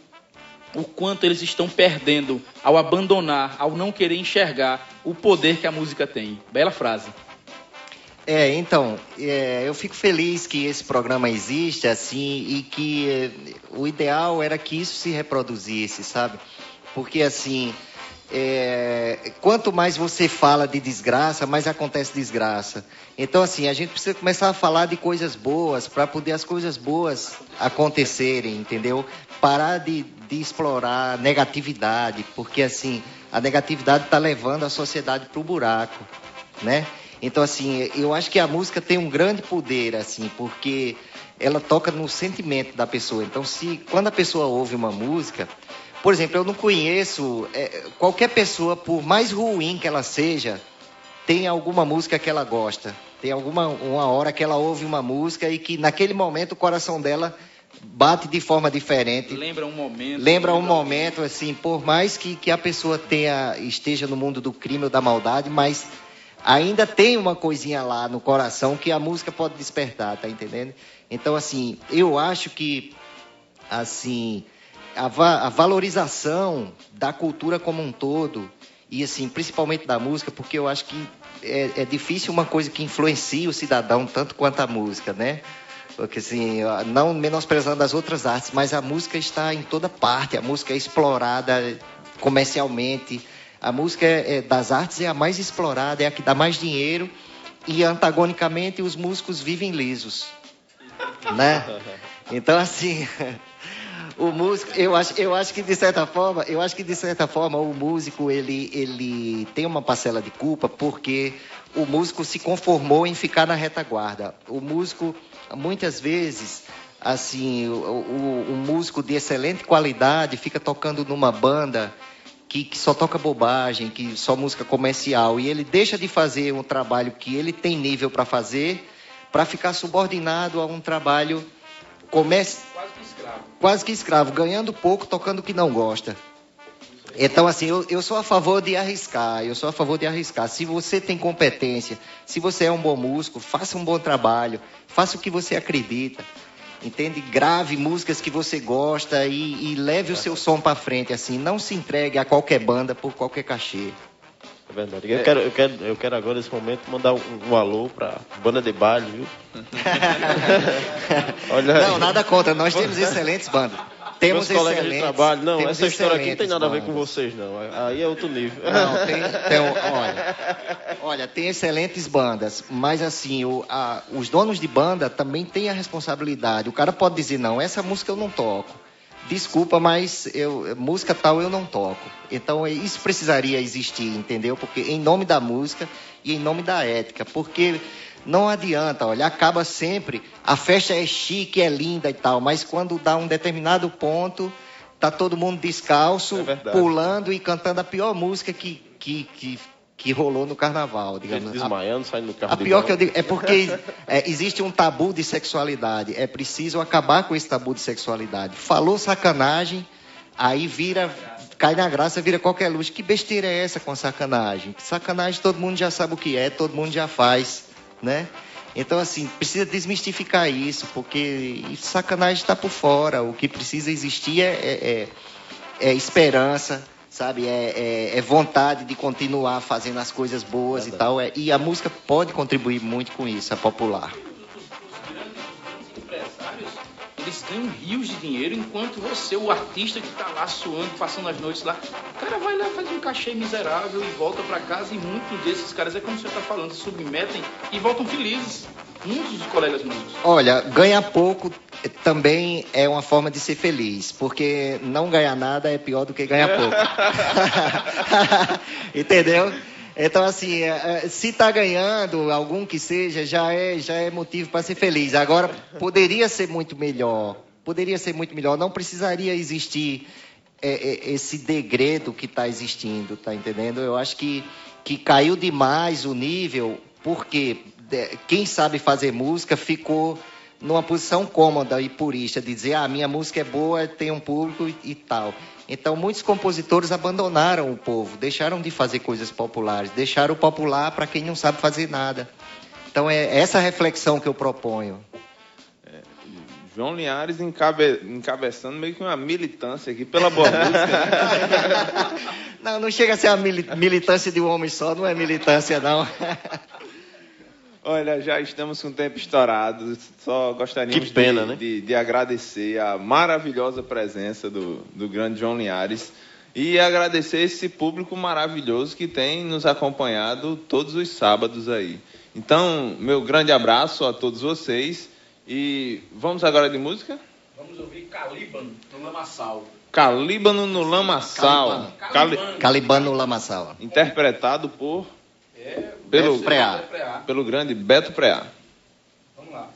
o quanto eles estão perdendo ao abandonar, ao não querer enxergar o poder que a música tem. Bela frase. Então, eu fico feliz que esse programa existe, assim, e que o ideal era que isso se reproduzisse, sabe? Porque, assim, quanto mais você fala de desgraça, mais acontece desgraça. Então, assim, a gente precisa começar a falar de coisas boas para poder as coisas boas acontecerem, entendeu? Parar de explorar negatividade, porque, assim, a negatividade está levando a sociedade para o buraco, né? Então, assim, eu acho que a música tem um grande poder, assim, porque ela toca no sentimento da pessoa. Então, quando a pessoa ouve uma música, Por exemplo, eu não conheço qualquer pessoa, por mais ruim que ela seja, tem alguma música que ela gosta. Tem uma hora que ela ouve uma música e que naquele momento o coração dela bate de forma diferente. Lembra um momento, assim, por mais que a pessoa esteja no mundo do crime ou da maldade, mas ainda tem uma coisinha lá no coração que a música pode despertar, tá entendendo? Então, assim, eu acho que, assim, a valorização da cultura como um todo, e assim, principalmente da música, porque eu acho que é difícil uma coisa que influencia o cidadão tanto quanto a música, né? Porque assim, não menosprezando as outras artes, mas a música está em toda parte, a música é explorada comercialmente, a música das artes é a mais explorada, é a que dá mais dinheiro, e antagonicamente os músicos vivem lisos, né? Então assim... O músico, eu acho que de certa forma o músico ele tem uma parcela de culpa porque o músico se conformou em ficar na retaguarda. O músico muitas vezes, assim, o músico de excelente qualidade fica tocando numa banda que só toca bobagem, que só música comercial, e ele deixa de fazer um trabalho que ele tem nível para fazer, para ficar subordinado a um trabalho quase que escravo, ganhando pouco, tocando o que não gosta. Então, assim, eu sou a favor de arriscar, Se você tem competência, se você é um bom músico, faça um bom trabalho, faça o que você acredita, entende? Grave músicas que você gosta e leve o seu som para frente, assim, não se entregue a qualquer banda por qualquer cachê. É verdade. Eu quero agora, nesse momento, mandar um alô pra banda de baile, viu? Olha, não, nada contra. Nós temos excelentes bandas. Temos meus colegas de trabalho. Não, essa história aqui não tem nada a ver com bandas. vocês, não. Aí é outro nível. Não, olha, tem excelentes bandas, mas assim, os donos de banda também têm a responsabilidade. O cara pode dizer, não, essa música eu não toco. Desculpa, mas música tal eu não toco. Então isso precisaria existir, entendeu? Porque em nome da música e em nome da ética. Porque não adianta, olha, acaba sempre, a festa é chique, é linda e tal, mas quando dá um determinado ponto, tá todo mundo descalço, pulando e cantando a pior música que rolou no carnaval, digamos. Desmaiando, saindo do carro. A pior que eu digo é porque existe um tabu de sexualidade. É preciso acabar com esse tabu de sexualidade. Falou sacanagem, aí cai na graça, vira qualquer luz. Que besteira é essa com sacanagem? Sacanagem todo mundo já sabe o que é, todo mundo já faz, né? Então, assim, precisa desmistificar isso, porque sacanagem está por fora. O que precisa existir é esperança, sabe, é vontade de continuar fazendo as coisas boas e tal, e a música pode contribuir muito com isso, a popular. Os empresários, eles ganham rios de dinheiro, enquanto você, o artista que está lá suando, passando as noites lá, o cara vai lá, faz um cachê miserável e volta para casa, e muitos desses caras, é como você está falando, se submetem e voltam felizes. Muitos dos colegas músicos. Olha, ganhar pouco também é uma forma de ser feliz, porque não ganhar nada é pior do que ganhar pouco. Entendeu? Então, assim, se está ganhando algum que seja, já é motivo para ser feliz. Agora, poderia ser muito melhor. Não precisaria existir esse degredo que está existindo, tá entendendo? Eu acho que caiu demais o nível, porque quem sabe fazer música ficou numa posição cômoda e purista, de dizer, minha música é boa, tem um público e tal. Então, muitos compositores abandonaram o povo, deixaram de fazer coisas populares, deixaram o popular para quem não sabe fazer nada. Então, é essa reflexão que eu proponho. João Linhares encabeçando meio que uma militância aqui pela boa música. Né? Não chega a ser a militância de um homem só, não é militância, não. Olha, já estamos com o tempo estourado. Só gostaríamos de agradecer a maravilhosa presença do grande João Linhares e agradecer esse público maravilhoso que tem nos acompanhado todos os sábados aí. Então, meu grande abraço a todos vocês e vamos agora de música? Vamos ouvir Calíbano no Lamaçal. Calíbano no Lamaçal. Calíbano no Lamaçal. Interpretado por... Pelo grande Beto Preá. Vamos lá.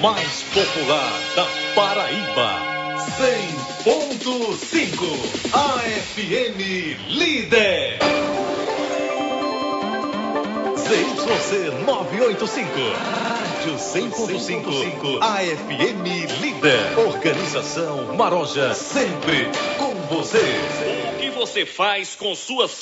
mais popular da Paraíba. 100.5 AFM Líder. ZYC 985. Rádio 100.5 AFM Líder. Organização Maroja, sempre com você. O que você faz com suas